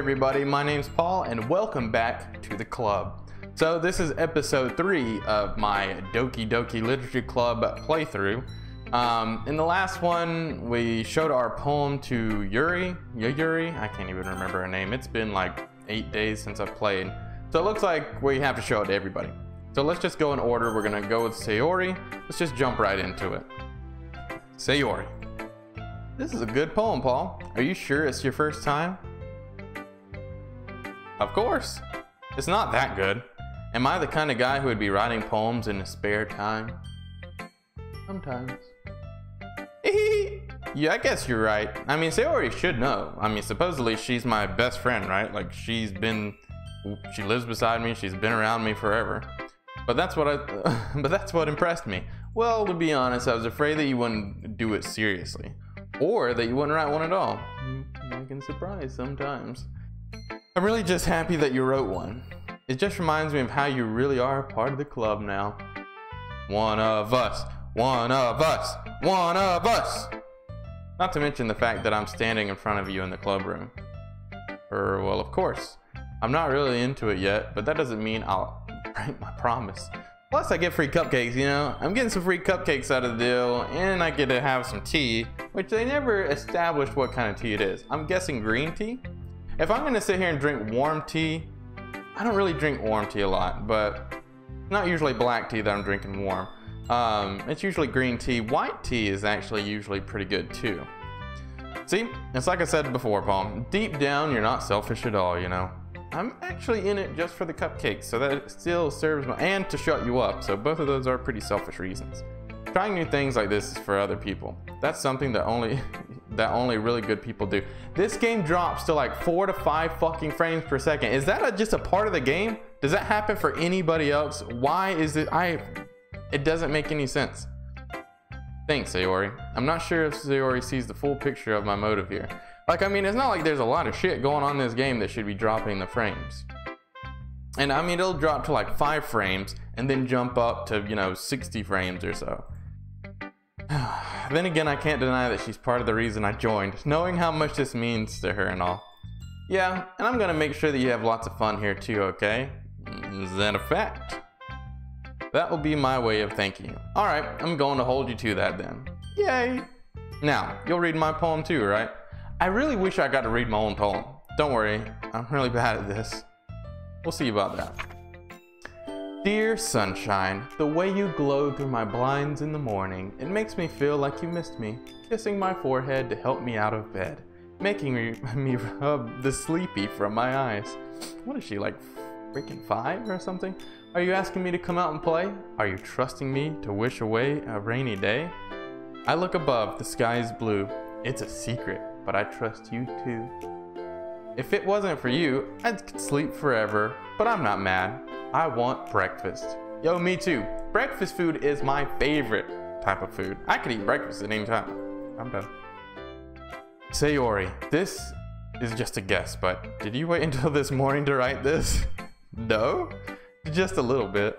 everybody, my name's Paul and welcome back to the club. So this is episode 3 of my Doki Doki Literature Club playthrough. In the last one we showed our poem to Yuri, I can't even remember her name. It's been like 8 days since I've played. So it looks like we have to show it to everybody. So let's just go in order. We're gonna go with Sayori. Let's just jump right into it. Sayori. This is a good poem, Paul. Are you sure it's your first time? Of course. It's not that good. Am I the kind of guy who would be writing poems in his spare time? Sometimes. Yeah, I guess you're right. I mean, Sayori should know. I mean, supposedly she's my best friend, right? Like she lives beside me. She's been around me forever. But that's what impressed me. Well, to be honest, I was afraid that you wouldn't do it seriously, or that you wouldn't write one at all. I can surprise sometimes. I'm really just happy that you wrote one. It just reminds me of how you really are a part of the club now. One of us, one of us, one of us. Not to mention the fact that I'm standing in front of you in the club room. Well, of course. I'm not really into it yet, but that doesn't mean I'll break my promise. Plus, I get free cupcakes, you know? I'm getting some free cupcakes out of the deal, and I get to have some tea, which they never established what kind of tea it is. I'm guessing green tea? If I'm gonna sit here and drink warm tea, I don't really drink warm tea a lot, but it's not usually black tea that I'm drinking warm. It's usually green tea. White tea is actually usually pretty good too. See, it's like I said before, Paul. Deep down, you're not selfish at all, you know. I'm actually in it just for the cupcakes, so that it still serves my, and to shut you up. So both of those are pretty selfish reasons. Trying new things like this is for other people. That's something that only really good people do. This game drops to like 4 to 5 fucking frames per second. Is that just a part of the game? Does that happen for anybody else? Why is it? It doesn't make any sense. Thanks, Sayori. I'm not sure if Sayori sees the full picture of my motive here. Like, I mean, it's not like there's a lot of shit going on in this game that should be dropping the frames. And I mean, it'll drop to like 5 frames and then jump up to, you know, 60 frames or so. Then again, I can't deny that she's part of the reason I joined, knowing how much this means to her and all. Yeah, and I'm gonna make sure that you have lots of fun here too, okay? Is that a fact? That will be my way of thanking you. Alright, I'm going to hold you to that then. Yay! Now, you'll read my poem too, right? I really wish I got to read my own poem. Don't worry, I'm really bad at this. We'll see about that. Dear sunshine, the way you glow through my blinds in the morning, it makes me feel like you missed me, kissing my forehead to help me out of bed, making me rub the sleepy from my eyes. What is she, like freaking 5 or something? Are you asking me to come out and play? Are you trusting me to wish away a rainy day? I look above, the sky is blue. It's a secret, but I trust you too. If it wasn't for you, I'd sleep forever, but I'm not mad. I want breakfast. Yo, me too. Breakfast food is my favorite type of food. I could eat breakfast at any time. I'm done. Sayori, this is just a guess, but did you wait until this morning to write this? No? Just a little bit.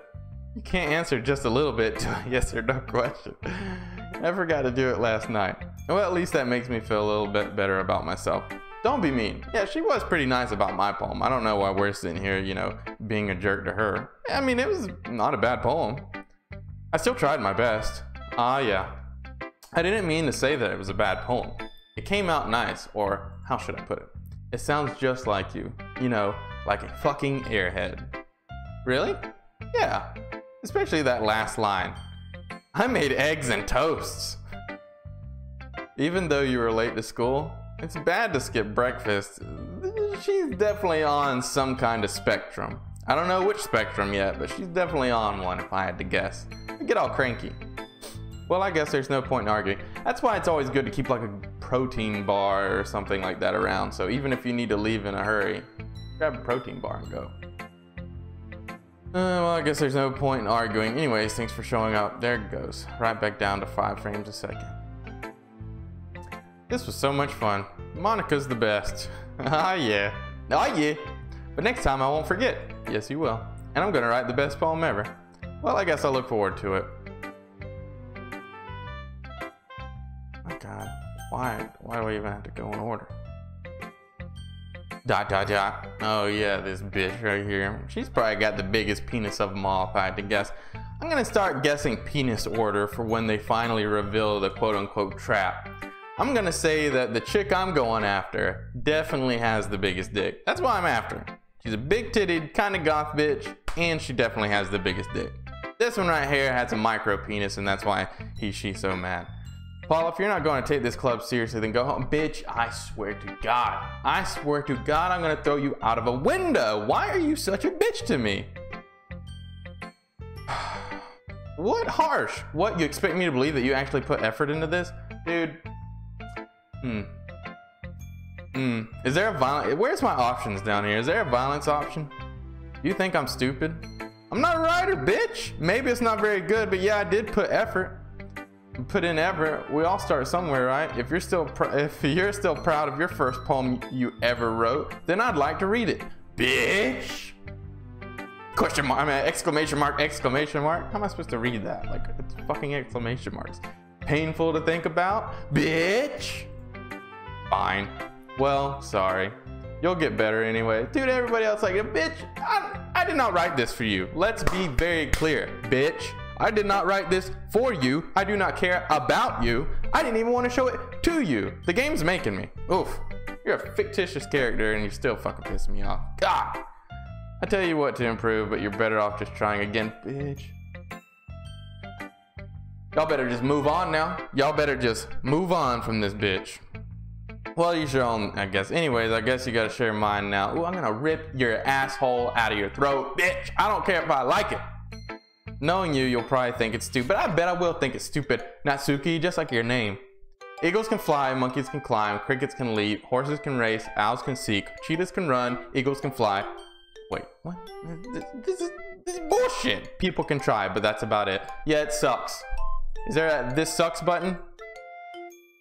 You can't answer just a little bit to a yes or no question. I forgot to do it last night. Well, at least that makes me feel a little bit better about myself. Don't be mean. Yeah, she was pretty nice about my poem. I don't know why we're sitting here, you know, being a jerk to her. I mean, it was not a bad poem. I still tried my best. Yeah. I didn't mean to say that it was a bad poem. It came out nice, or how should I put it? It sounds just like you. You know, like a fucking airhead. Really? Yeah. Especially that last line. I made eggs and toasts. Even though you were late to school, it's bad to skip breakfast. She's definitely on some kind of spectrum. I don't know which spectrum yet, but she's definitely on one if I had to guess. I get all cranky. Well, I guess there's no point in arguing. That's why it's always good to keep like a protein bar or something like that around. So even if you need to leave in a hurry, grab a protein bar and go. Well, I guess there's no point in arguing. Anyways, thanks for showing up. There it goes. Right back down to 5 frames a second. This was so much fun. Monica's the best. Ah, yeah. Ah, yeah. But next time I won't forget. Yes, you will. And I'm gonna write the best poem ever. Well, I guess I'll look forward to it. Oh, God. Why do I even have to go in order? Dot dot dot. Oh yeah, this bitch right here. She's probably got the biggest penis of them all if I had to guess. I'm gonna start guessing penis order for when they finally reveal the quote-unquote trap. I'm gonna say that the chick I'm going after definitely has the biggest dick. That's why I'm after her. She's a big-titted, kind of goth bitch, and she definitely has the biggest dick. This one right here has a micro penis, and that's why she's so mad. Paul, if you're not going to take this club seriously, then go home. Bitch, I swear to God. I swear to God, I'm gonna throw you out of a window. Why are you such a bitch to me? What harsh? What, you expect me to believe that you actually put effort into this? Dude. Is there a violence? Where's my options down here? Is there a violence option? You think I'm stupid? I'm not a writer, bitch. Maybe it's not very good, but yeah, I did put effort. Put in effort. We all start somewhere, right? If you're still proud of your first poem you ever wrote, then I'd like to read it. Bitch. Question mark, I mean, exclamation mark, exclamation mark. How am I supposed to read that? Like, it's fucking exclamation marks. Painful to think about? Bitch. Fine. Well, sorry. You'll get better anyway. Dude, everybody else like, bitch, I did not write this for you. Let's be very clear, bitch. I did not write this for you. I do not care about you. I didn't even want to show it to you. The game's making me. Oof. You're a fictitious character and you still fucking pissing me off. God. I tell you what to improve, but you're better off just trying again, bitch. Y'all better just move on now. Y'all better just move on from this bitch. Well, use your own, I guess. Anyways, I guess you gotta share mine now. Ooh, I'm gonna rip your asshole out of your throat, bitch. I don't care if I like it. Knowing you, you'll probably think it's stupid. I bet I will think it's stupid. Natsuki, just like your name. Eagles can fly, monkeys can climb, crickets can leap, horses can race, owls can seek, cheetahs can run, eagles can fly. Wait, what? This is bullshit. People can try, but that's about it. Yeah, it sucks. Is there a this sucks button?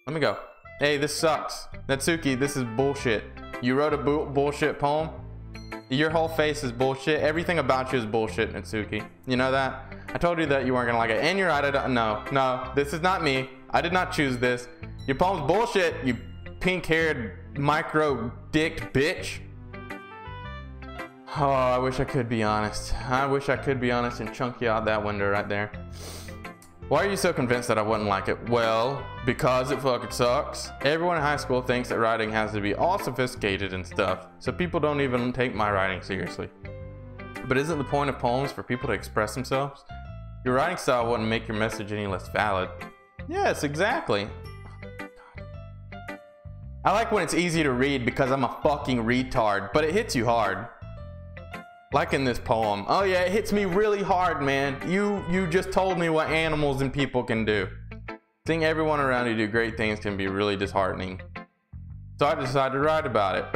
Let me go. Hey, this sucks. Natsuki, this is bullshit. You wrote a bullshit poem? Your whole face is bullshit. Everything about you is bullshit, Natsuki. You know that? I told you that you weren't gonna like it. And you're right, no, this is not me. I did not choose this. Your poem's bullshit, you pink-haired, micro-dicked bitch. Oh, I wish I could be honest. I wish I could be honest and chunk you out that window right there. Why are you so convinced that I wouldn't like it? Well, because it fucking sucks. Everyone in high school thinks that writing has to be all sophisticated and stuff, so people don't even take my writing seriously. But isn't the point of poems for people to express themselves? Your writing style wouldn't make your message any less valid. Yes, exactly. I like when it's easy to read because I'm a fucking retard, but it hits you hard. Like in this poem. Oh yeah, it hits me really hard, man. You just told me what animals and people can do. Seeing everyone around you do great things can be really disheartening. So I decided to write about it.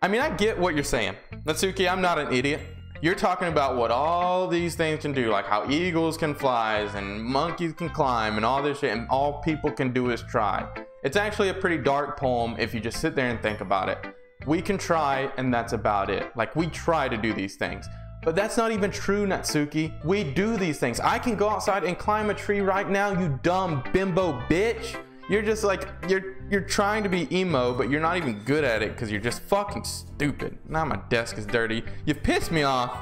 I mean, I get what you're saying. Natsuki, I'm not an idiot. You're talking about what all these things can do, like how eagles can fly and monkeys can climb and all this shit, and all people can do is try. It's actually a pretty dark poem if you just sit there and think about it. We can try, and that's about it. Like, we try to do these things. But that's not even true, Natsuki. We do these things. I can go outside and climb a tree right now, you dumb bimbo bitch. You're just like, you're trying to be emo, but you're not even good at it because you're just fucking stupid. Now my desk is dirty. You pissed me off.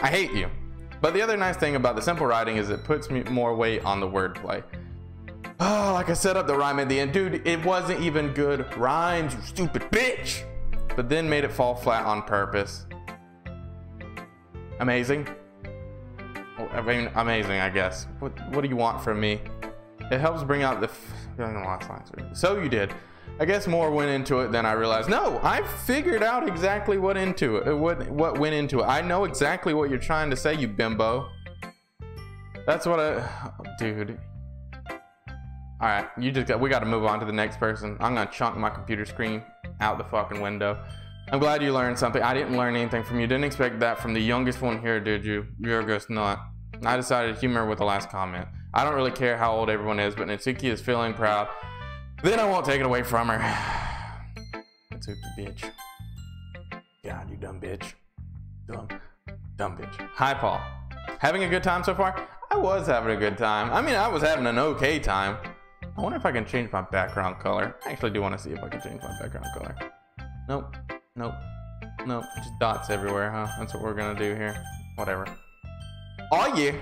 I hate you. But the other nice thing about the simple writing is it puts me more weight on the wordplay. Oh, like I set up the rhyme at the end. Dude, it wasn't even good rhymes, you stupid bitch. But then made it fall flat on purpose. Amazing. I mean, amazing, I guess. What do you want from me? It helps bring out the so you did. I guess more went into it than I realized. No, I figured out exactly what went into it. I know exactly what you're trying to say, you bimbo. That's what dude. All right, we got to move on to the next person. I'm gonna chunk my computer screen out the fucking window. I'm glad you learned something. I didn't learn anything from you. Didn't expect that from the youngest one here, did you? You're just not. I decided to humor with the last comment. I don't really care how old everyone is, but Natsuki is feeling proud. Then I won't take it away from her. Natsuki, bitch. God, you dumb bitch. Dumb bitch. Hi, Paul. Having a good time so far? I was having a good time. I mean, I was having an okay time. I wonder if I can change my background color. I actually do want to see if I can change my background color. Nope. Nope. Nope. Just dots everywhere, huh? That's what we're gonna do here. Whatever. Oh yeah!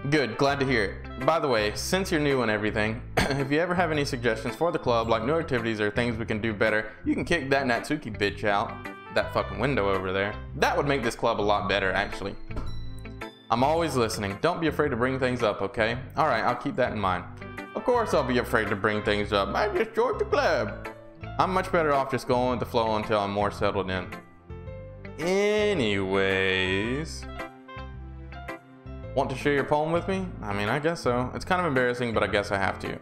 Good, glad to hear it. By the way, since you're new and everything, if you ever have any suggestions for the club, like new activities or things we can do better, you can kick that Natsuki bitch out that fucking window over there. That would make this club a lot better, actually. I'm always listening. Don't be afraid to bring things up, okay? Alright, I'll keep that in mind. Of course I'll be afraid to bring things up. I just joined the club. I'm much better off just going with the flow until I'm more settled in. Anyways... Want to share your poem with me? I mean, I guess so. It's kind of embarrassing, but I guess I have to.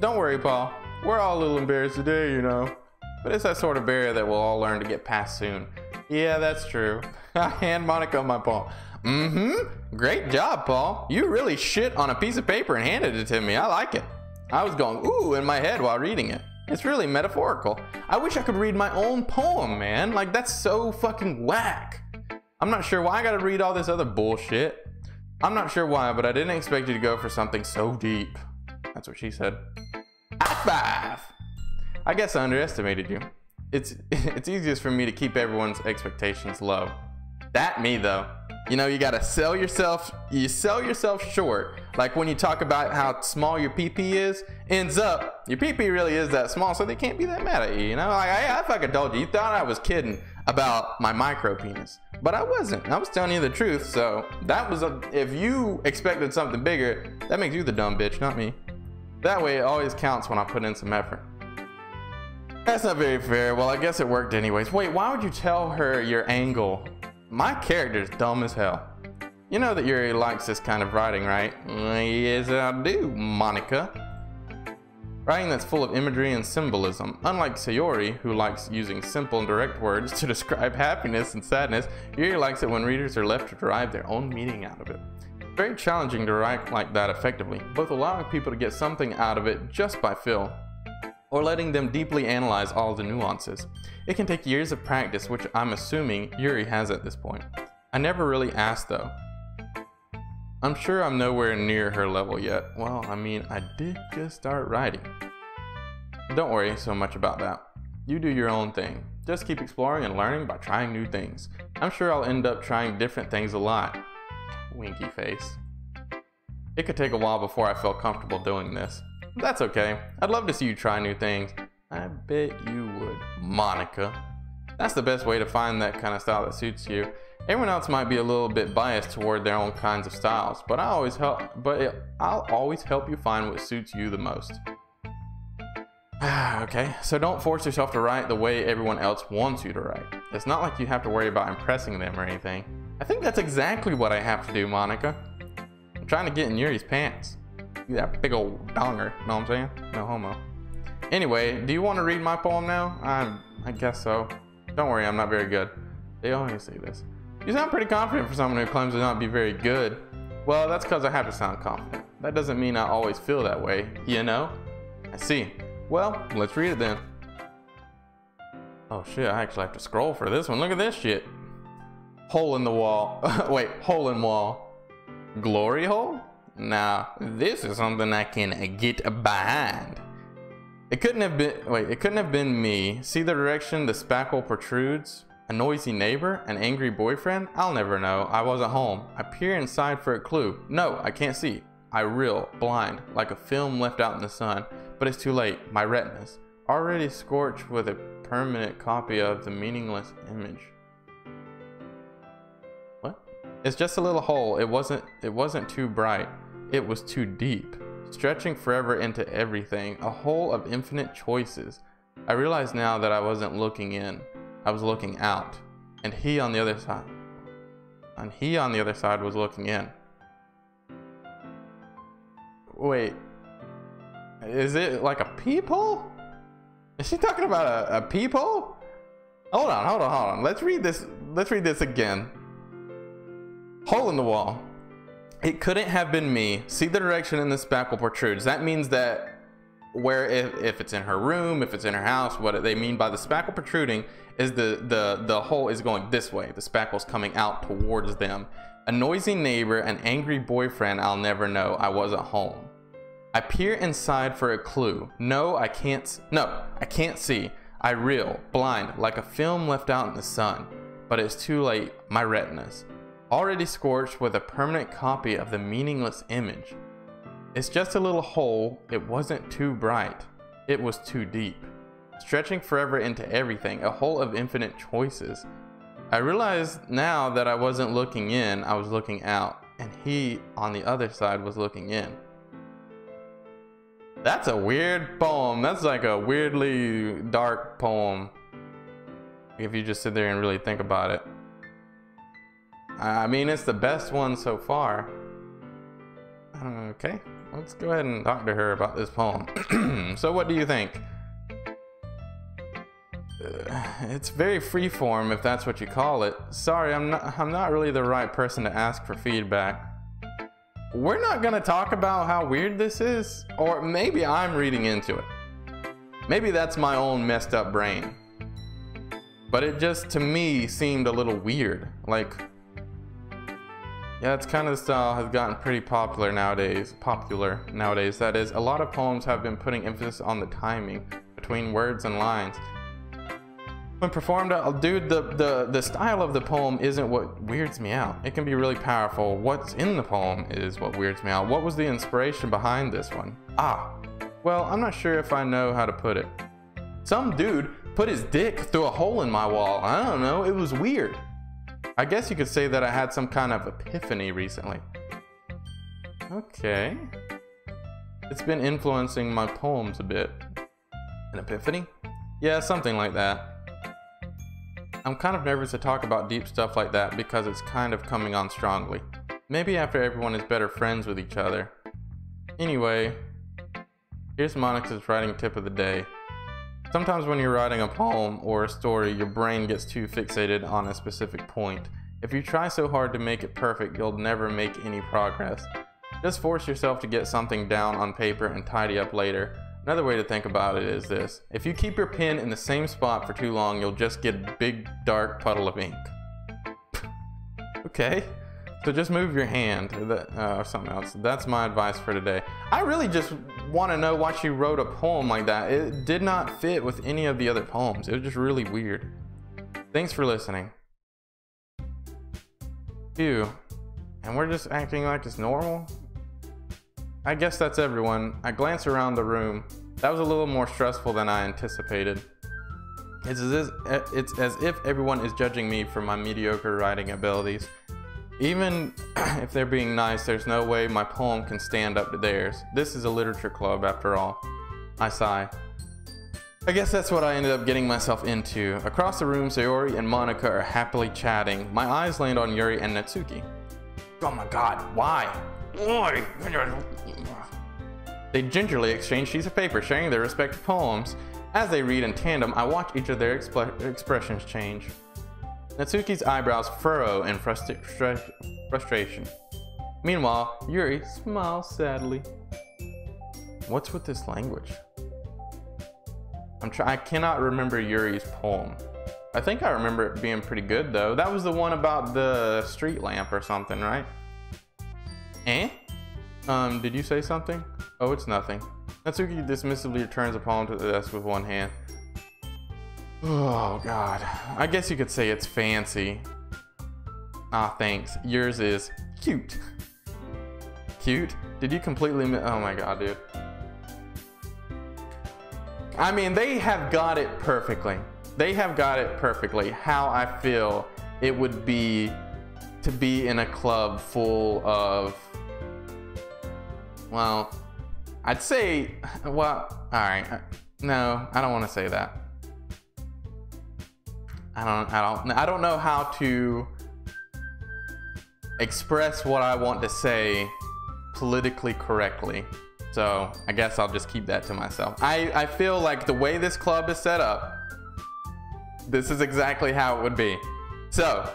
Don't worry, Paul. We're all a little embarrassed today, you know. But it's that sort of barrier that we'll all learn to get past soon. Yeah, that's true. I hand Monica my poem. Great job, Paul. You really shit on a piece of paper and handed it to me. I like it. I was going, ooh, in my head while reading it. It's really metaphorical. I wish I could read my own poem, man. Like, that's so fucking whack. I'm not sure why I gotta read all this other bullshit. I'm not sure why, but I didn't expect you to go for something so deep. That's what she said. High five! I guess I underestimated you. It's easiest for me to keep everyone's expectations low. That me though. You know, you gotta sell yourself short. Like when you talk about how small your PP is, ends up, your PP really is that small, so they can't be that mad at you, you know? Like, I fucking told you, you thought I was kidding about my micro penis. But I wasn't. I was telling you the truth, so that was if you expected something bigger, that makes you the dumb bitch, not me. That way it always counts when I put in some effort. That's not very fair. Well, I guess it worked anyways. Wait, why would you tell her your angle? My character's dumb as hell. You know that Yuri likes this kind of writing, right? Yes, I do, Monica. Writing that's full of imagery and symbolism. Unlike Sayori, who likes using simple and direct words to describe happiness and sadness, Yuri likes it when readers are left to derive their own meaning out of it. It's very challenging to write like that effectively, both allowing people to get something out of it just by feel, or letting them deeply analyze all the nuances. It can take years of practice, which I'm assuming Yuri has at this point. I never really asked though. I'm sure I'm nowhere near her level yet. Well, I mean, I did just start writing. Don't worry so much about that. You do your own thing. Just keep exploring and learning by trying new things. I'm sure I'll end up trying different things a lot. Winky face. It could take a while before I felt comfortable doing this. That's okay. I'd love to see you try new things. I bet you would, Monica. That's the best way to find that kind of style that suits you. Everyone else might be a little bit biased toward their own kinds of styles, but I'll always help you find what suits you the most. Okay, so don't force yourself to write the way everyone else wants you to write. It's not like you have to worry about impressing them or anything. I think that's exactly what I have to do, Monica. I'm trying to get in Yuri's pants. That big old donger, know what I'm saying? No homo. Anyway, do you want to read my poem now? I guess so. Don't worry, I'm not very good. They always say this. You sound pretty confident for someone who claims to not be very good. Well, that's because I have to sound confident. That doesn't mean I always feel that way, you know? I see. Well, let's read it then. Oh shit, I actually have to scroll for this one. Look at this shit. Hole in the wall. Wait, hole in wall. Glory hole? Now, this is something I can get behind. It couldn't have been me. See the direction the spackle protrudes? A noisy neighbor? An angry boyfriend? I'll never know. I wasn't home. I peer inside for a clue. No, I can't see. I reel, blind, like a film left out in the sun. But it's too late. My retinas, already scorched with a permanent copy of the meaningless image. What? It's just a little hole. It wasn't too bright. It was too deep. Stretching forever into everything. A hole of infinite choices. I realize now that I wasn't looking in. I was looking out, and he on the other side was looking in. Wait, is it like a peephole? Is she talking about a peephole? Hold on. Let's read this again. Hole in the wall. It couldn't have been me. See the direction in the spackle protrudes. That means that if it's in her room, if it's in her house, what they mean by the spackle protruding is the hole is going this way. The spackle's coming out towards them. A noisy neighbor, an angry boyfriend, I'll never know. I wasn't home. I peer inside for a clue. No, I can't see. I reel, blind, like a film left out in the sun. But it's too late, my retinas. Already scorched with a permanent copy of the meaningless image. It's just a little hole, it wasn't too bright. It was too deep. Stretching forever into everything, a hole of infinite choices. I realized now that I wasn't looking in, I was looking out. And he, on the other side, was looking in. That's a weird poem. That's like a weirdly dark poem. If you just sit there and really think about it. I mean, it's the best one so far. Okay, let's go ahead and talk to her about this poem. So what do you think? It's very freeform, if that's what you call it. Sorry, I'm not really the right person to ask for feedback. We're not gonna talk about how weird this is, or maybe I'm reading into it. Maybe that's my own messed up brain. But it just, to me, seemed a little weird. Like, yeah, it's kind of the style has gotten pretty popular nowadays. That is, a lot of poems have been putting emphasis on the timing between words and lines. When performed, dude, the style of the poem isn't what weirds me out. It can be really powerful. What's in the poem is what weirds me out. What was the inspiration behind this one? Well, I'm not sure if I know how to put it. Some dude put his dick through a hole in my wall. I don't know, it was weird. I guess you could say that I had some kind of epiphany recently. Okay. It's been influencing my poems a bit. An epiphany? Yeah, something like that. I'm kind of nervous to talk about deep stuff like that because it's kind of coming on strongly. Maybe after everyone is better friends with each other. Anyway, here's Monica's writing tip of the day. Sometimes when you're writing a poem or a story, your brain gets too fixated on a specific point. If you try so hard to make it perfect, you'll never make any progress. Just force yourself to get something down on paper and tidy up later. Another way to think about it is this. If you keep your pen in the same spot for too long, you'll just get a big dark puddle of ink. Okay, so just move your hand or something else. That's my advice for today. I really just want to know why she wrote a poem like that. It did not fit with any of the other poems. It was just really weird. Thanks for listening. Phew, and we're just acting like it's normal? I guess that's everyone. I glance around the room. That was a little more stressful than I anticipated. It's as if everyone is judging me for my mediocre writing abilities. Even if they're being nice, there's no way my poem can stand up to theirs. This is a literature club after all. I sigh. I guess that's what I ended up getting myself into. Across the room, Sayori and Monica are happily chatting. My eyes land on Yuri and Natsuki. Oh my god, why? They gingerly exchange sheets of paper, sharing their respective poems. As they read in tandem, I watch each of their expressions change. Natsuki's eyebrows furrow in frustration. Meanwhile, Yuri smiles sadly. What's with this language? I cannot remember Yuri's poem. I think I remember it being pretty good though. That was the one about the street lamp or something, right? Eh? Did you say something? Oh, it's nothing. Natsuki dismissively returns the poem to the desk with one hand. Oh, God. I guess you could say it's fancy. Ah, thanks. Yours is cute. Cute? Did you completely oh my God, dude. I mean, they have got it perfectly. They have got it perfectly how I feel it would be to be in a club full of, well, I'd say, well, all right, no, I don't want to say that. I don't know how to express what I want to say politically correctly. So I guess I'll just keep that to myself. I feel like the way this club is set up, this is exactly how it would be. So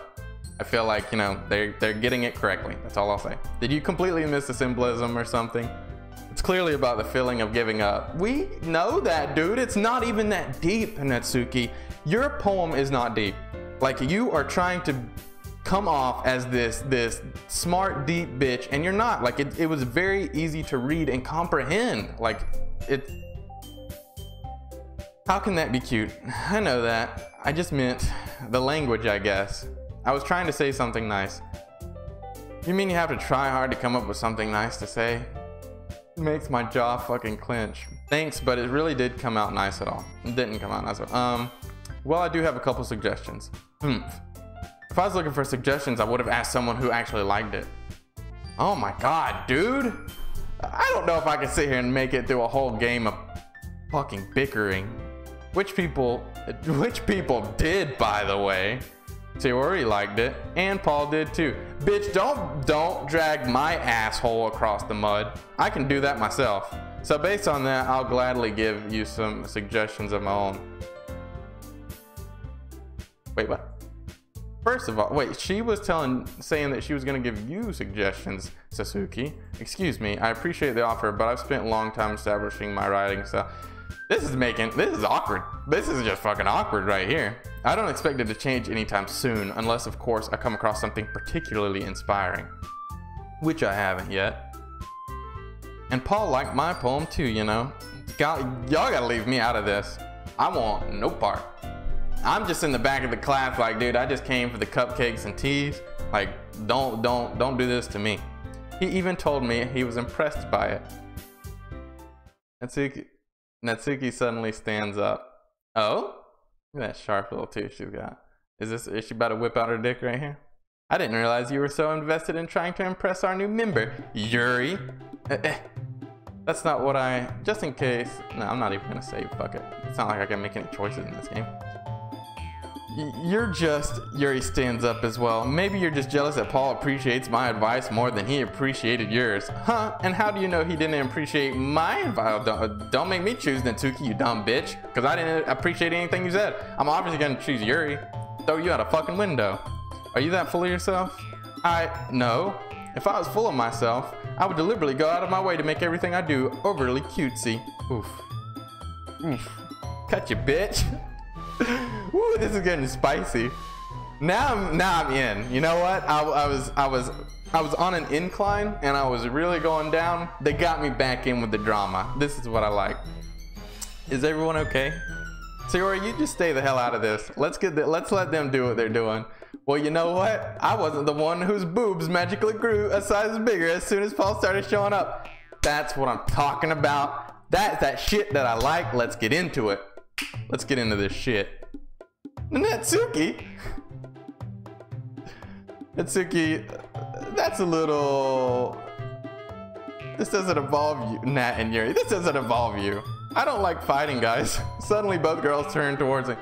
I feel like, you know, they're getting it correctly. That's all I'll say. Did you completely miss the symbolism or something? It's clearly about the feeling of giving up. We know that, dude. It's not even that deep, Natsuki. Your poem is not deep. Like, you are trying to come off as this smart, deep bitch, and you're not. Like, it was very easy to read and comprehend. Like, how can that be cute? I know that. I just meant the language, I guess. I was trying to say something nice. You mean you have to try hard to come up with something nice to say? It makes my jaw fucking clench. Thanks, but it really did come out nice at all. It didn't come out nice at all. Well, I do have a couple suggestions. If I was looking for suggestions, I would have asked someone who actually liked it. Oh my god, dude. I don't know if I can sit here and make it through a whole game of fucking bickering. Which people did, by the way. Sayori liked it, and Paul did too. Bitch, don't drag my asshole across the mud. I can do that myself. So based on that, I'll gladly give you some suggestions of my own. Wait, what? First of all, wait, she was saying that she was gonna give you suggestions, Sasuke. Excuse me, I appreciate the offer, but I've spent a long time establishing my writing style. This is awkward. This is just fucking awkward right here. I don't expect it to change anytime soon, unless of course I come across something particularly inspiring. Which I haven't yet. And Paul liked my poem too, you know. Y'all gotta leave me out of this. I want no part. I'm just in the back of the class like, dude, I just came for the cupcakes and teas. Like, don't do this to me. He even told me he was impressed by it. Natsuki suddenly stands up. Oh? Look at that sharp little tooth she's got. Is she about to whip out her dick right here? I didn't realize you were so invested in trying to impress our new member, Yuri. That's not what just in case. No, I'm not even gonna say fuck it. It's not like I can make any choices in this game. Yuri stands up as well. Maybe you're just jealous that Paul appreciates my advice more than he appreciated yours. Huh? And how do you know he didn't appreciate my advice? Don't make me choose Natsuki, you dumb bitch. Because I didn't appreciate anything you said. I'm obviously gonna choose Yuri. Throw you out a fucking window. Are you that full of yourself? No. If I was full of myself, I would deliberately go out of my way to make everything I do overly cutesy. Oof. Oof. Cut you, bitch. Woo, this is getting spicy. Now I'm in. You know what? I was on an incline and I was really going down. They got me back in with the drama. This is what I like. Is everyone okay? Sayori, you just stay the hell out of this. Let's let them do what they're doing. Well, you know what? I wasn't the one whose boobs magically grew a size bigger as soon as Paul started showing up. That's what I'm talking about. That's that shit that I like. Let's get into it. Let's get into this shit. Natsuki, that's a little... This doesn't involve you, Nat and Yuri. This doesn't involve you. I don't like fighting, guys. Suddenly, both girls turn towards me.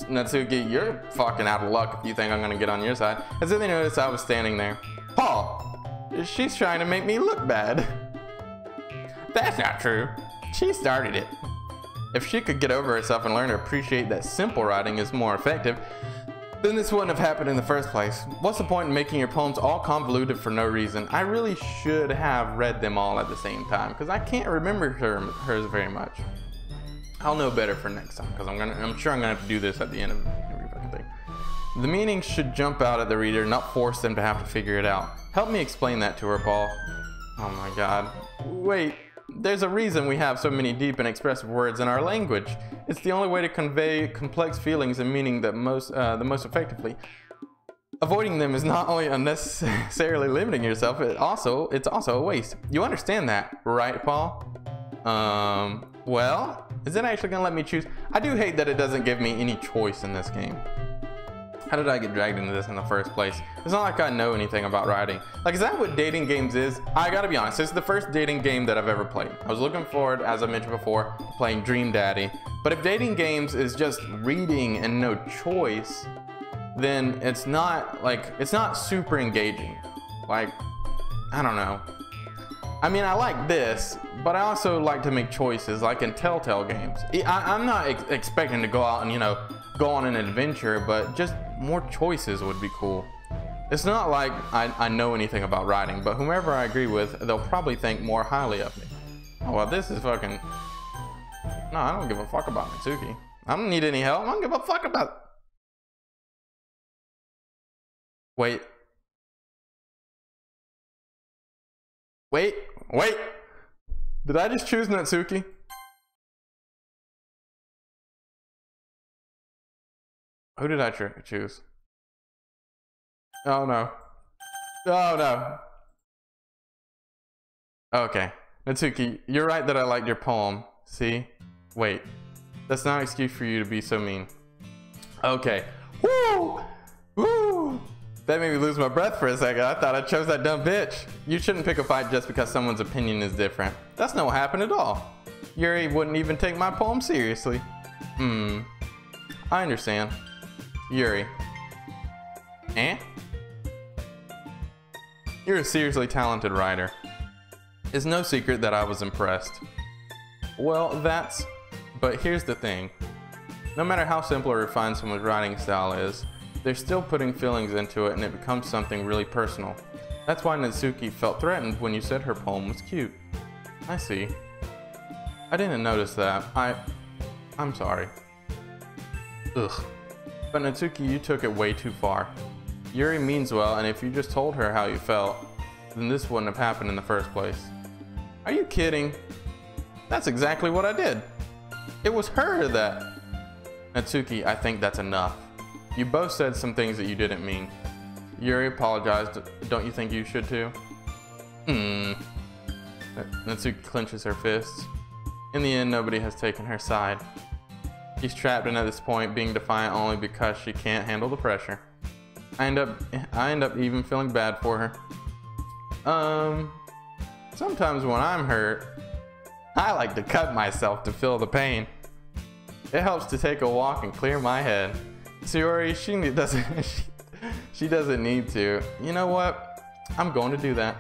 Natsuki, you're fucking out of luck if you think I'm gonna get on your side. As if they noticed I was standing there. Paul, she's trying to make me look bad. That's not true. She started it. If she could get over herself and learn to appreciate that simple writing is more effective, then this wouldn't have happened in the first place. What's the point in making your poems all convoluted for no reason? I really should have read them all at the same time, because I can't remember hers very much. I'll know better for next time, because I'm sure I'm gonna have to do this at the end of every fucking thing. The meaning should jump out at the reader, not force them to have to figure it out. Help me explain that to her, Paul. Oh my god. Wait. There's a reason we have so many deep and expressive words in our language. It's the only way to convey complex feelings and meaning the most effectively. Avoiding them is not only unnecessarily limiting yourself, it's also a waste. You understand that, right, Paul? Well, is it actually gonna let me choose? I do hate that it doesn't give me any choice in this game. How did I get dragged into this in the first place? It's not like I know anything about writing. Like, is that what dating games is? I gotta be honest, this is the first dating game that I've ever played. I was looking forward, as I mentioned before, to playing Dream Daddy. But if dating games is just reading and no choice, then it's not super engaging. Like, I don't know. I mean, I like this, but I also like to make choices, like in Telltale games. I'm not expecting to go out and, you know, go on an adventure, but just more choices would be cool. It's not like I know anything about writing, but whomever I agree with, they'll probably think more highly of me. Oh, well, this is fucking... No, I don't give a fuck about Natsuki. I don't need any help. I don't give a fuck about... Wait. Wait. Wait. Did I just choose Natsuki? Who did I choose? Oh no. Oh no. Okay. Natsuki, you're right that I liked your poem. See? Wait. That's not an excuse for you to be so mean. Okay. Woo! Woo! That made me lose my breath for a second. I thought I chose that dumb bitch. You shouldn't pick a fight just because someone's opinion is different. That's not what happened at all. Yuri wouldn't even take my poem seriously. I understand. Yuri. Eh? You're a seriously talented writer. It's no secret that I was impressed. Well, but here's the thing. No matter how simple or refined someone's writing style is, they're still putting feelings into it and it becomes something really personal. That's why Natsuki felt threatened when you said her poem was cute. I see. I didn't notice that. I'm sorry. Ugh. But Natsuki, you took it way too far. Yuri means well, and if you just told her how you felt, then this wouldn't have happened in the first place. Are you kidding? That's exactly what I did. It was her that... Natsuki, I think that's enough. You both said some things that you didn't mean. Yuri apologized. Don't you think you should too? Natsuki clenches her fists. In the end, nobody has taken her side. She's trapped in at this point, being defiant only because she can't handle the pressure. I end up even feeling bad for her. Sometimes when I'm hurt, I like to cut myself to feel the pain. It helps to take a walk and clear my head. Sayori, she doesn't need to. You know what? I'm going to do that.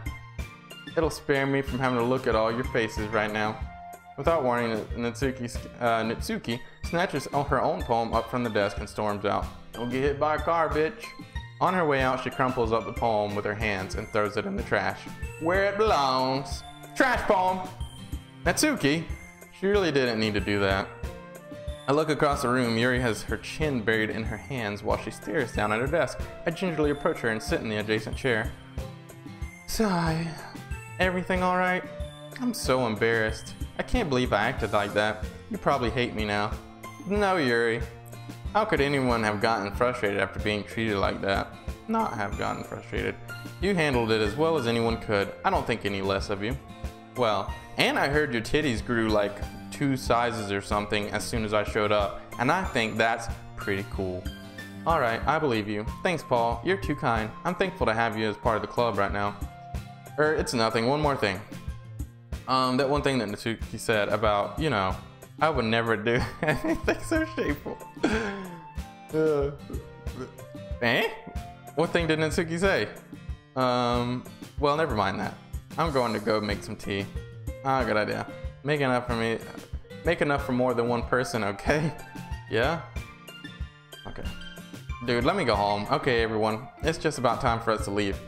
It'll spare me from having to look at all your faces right now. Without warning, Natsuki snatches her own poem up from the desk and storms out. Don't get hit by a car, bitch. On her way out, she crumples up the poem with her hands and throws it in the trash. Where it belongs. Trash poem! Natsuki? She really didn't need to do that. I look across the room. Yuri has her chin buried in her hands while she stares down at her desk. I gingerly approach her and sit in the adjacent chair. Sigh. Everything alright? I'm so embarrassed. I can't believe I acted like that. You probably hate me now. No, Yuri. How could anyone have gotten frustrated after being treated like that? Not have gotten frustrated. You handled it as well as anyone could. I don't think any less of you. Well, and I heard your titties grew like 2 sizes or something as soon as I showed up, and I think that's pretty cool. Alright, I believe you. Thanks, Paul. You're too kind. I'm thankful to have you as part of the club right now. It's nothing. One more thing. That one thing that Natsuki said about, you know, I would never do anything so shameful. Eh? What thing did Natsuki say? Well, never mind that. I'm going to go make some tea. Good idea. Make enough for me. Make enough for more than one person, okay? Yeah? Okay. Dude, let me go home. Okay, everyone. It's just about time for us to leave.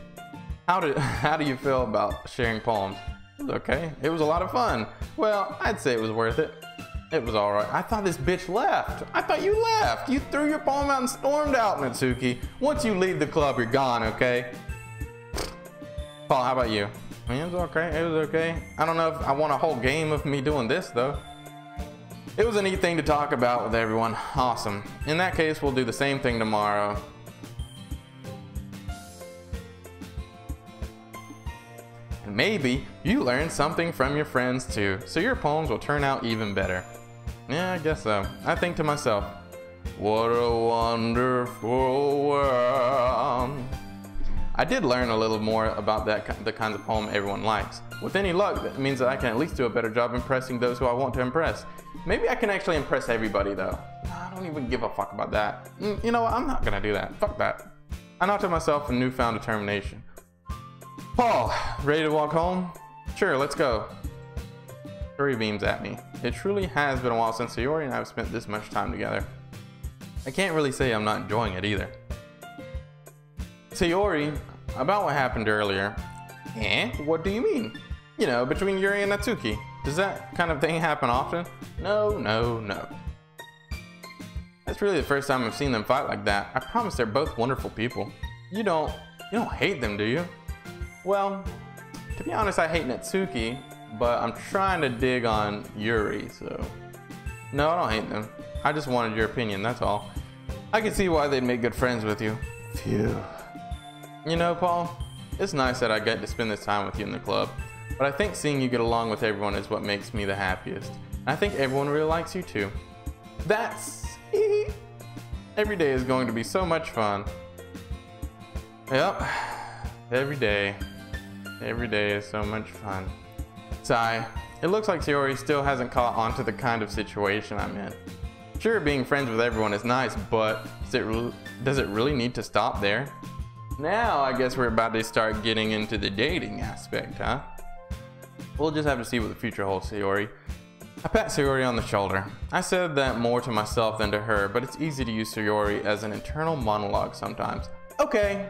How do you feel about sharing poems? It was okay. It was a lot of fun. Well, I'd say it was worth it. It was alright. I thought this bitch left. I thought you left. You threw your poem out and stormed out, Natsuki. Once you leave the club, you're gone, okay? Paul, how about you? I mean, it was okay. It was okay. I don't know if I want a whole game of me doing this, though. It was a neat thing to talk about with everyone. Awesome. In that case, we'll do the same thing tomorrow. And maybe you learn something from your friends, too, so your poems will turn out even better. Yeah, I guess so. I think to myself, what a wonderful world. I did learn a little more about the kinds of poem everyone likes. With any luck, that means that I can at least do a better job impressing those who I want to impress. Maybe I can actually impress everybody, though. I don't even give a fuck about that. You know what? I'm not gonna do that. Fuck that. I knocked to myself a newfound determination. Paul, ready to walk home? Sure, let's go. Yuri beams at me. It truly has been a while since Sayori and I have spent this much time together. I can't really say I'm not enjoying it either. Sayori, about what happened earlier. Eh? What do you mean? You know, between Yuri and Natsuki. Does that kind of thing happen often? No, no, no. That's really the first time I've seen them fight like that. I promise they're both wonderful people. you don't hate them, do you? Well, to be honest, I hate Natsuki, but I'm trying to dig on Yuri, so no, I don't hate them. I just wanted your opinion, that's all. I can see why they'd make good friends with you. Phew. You know, Paul, it's nice that I get to spend this time with you in the club, but I think seeing you get along with everyone is what makes me the happiest. And I think everyone really likes you too. That's... Every day is going to be so much fun. Yep, every day is so much fun. Sigh. It looks like Sayori still hasn't caught on to the kind of situation I'm in. Sure, being friends with everyone is nice, but does it really need to stop there? Now I guess we're about to start getting into the dating aspect, huh? We'll just have to see what the future holds, Sayori. I pat Sayori on the shoulder. I said that more to myself than to her, but it's easy to use Sayori as an internal monologue sometimes. Okay.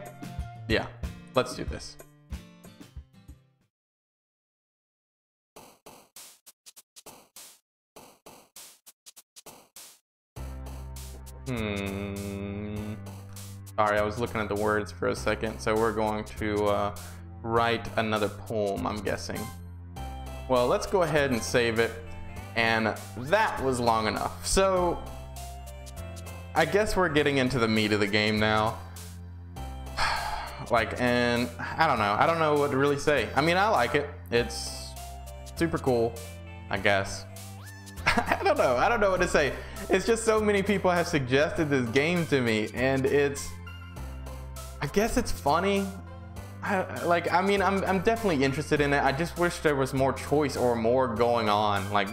Yeah, let's do this. Sorry, I was looking at the words for a second, so we're going to write another poem, I'm guessing. Well, let's go ahead and save it, and that was long enough. So, I guess we're getting into the meat of the game now. And I don't know what to really say. I mean, I like it. It's super cool, I guess. I don't know what to say. It's just so many people have suggested this game to me, and I guess it's funny. I'm definitely interested in it. I just wish there was more choice or more going on. Like,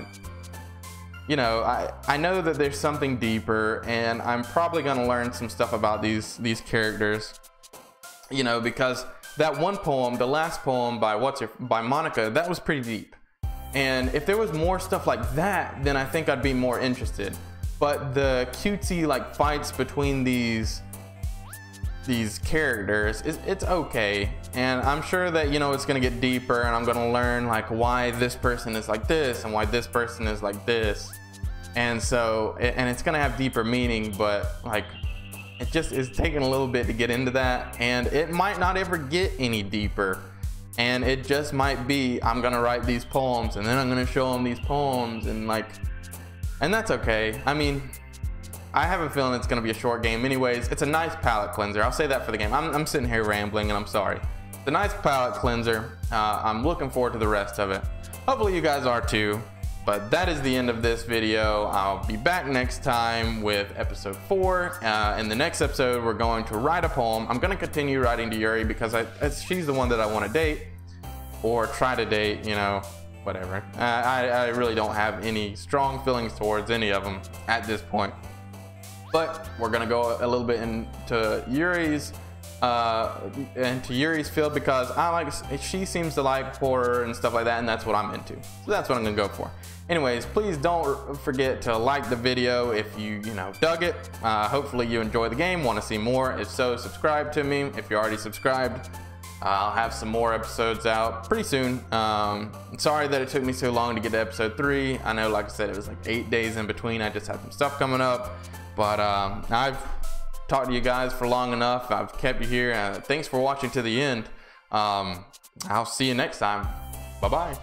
you know, I know that there's something deeper, and I'm probably gonna learn some stuff about these characters. You know, because that one poem, the last poem by Monica, that was pretty deep. And if there was more stuff like that, then I think I'd be more interested. But the cutesy like fights between these characters, it's okay. And I'm sure that, you know, it's gonna get deeper, and I'm gonna learn like why this person is like this and why this person is like this. And so, and it's gonna have deeper meaning, but like, it just is taking a little bit to get into that, and it might not ever get any deeper. And it just might be, I'm gonna write these poems, and then I'm gonna show them these poems, and that's okay. I mean, I have a feeling it's gonna be a short game anyways. It's a nice palate cleanser. I'll say that for the game. I'm sitting here rambling, and I'm sorry. It's a nice palate cleanser. I'm looking forward to the rest of it. Hopefully you guys are too. But that is the end of this video. I'll be back next time with episode 4. In the next episode, we're going to write a poem. I'm gonna continue writing to Yuri because she's the one that I want to date, or try to date, you know, whatever. I really don't have any strong feelings towards any of them at this point. But we're gonna go a little bit into Yuri's field, because she seems to like horror and stuff like that, and that's what I'm into. So that's what I'm gonna go for. Anyways, please don't forget to like the video if you dug it. Hopefully you enjoy the game, want to see more. If so, subscribe to me. If you're already subscribed, I'll have some more episodes out pretty soon. Sorry that it took me so long to get to episode 3. I know, like I said, it was like 8 days in between. I just had some stuff coming up, but I've talked to you guys for long enough. I've kept you here. Thanks for watching to the end. I'll see you next time. Bye-bye.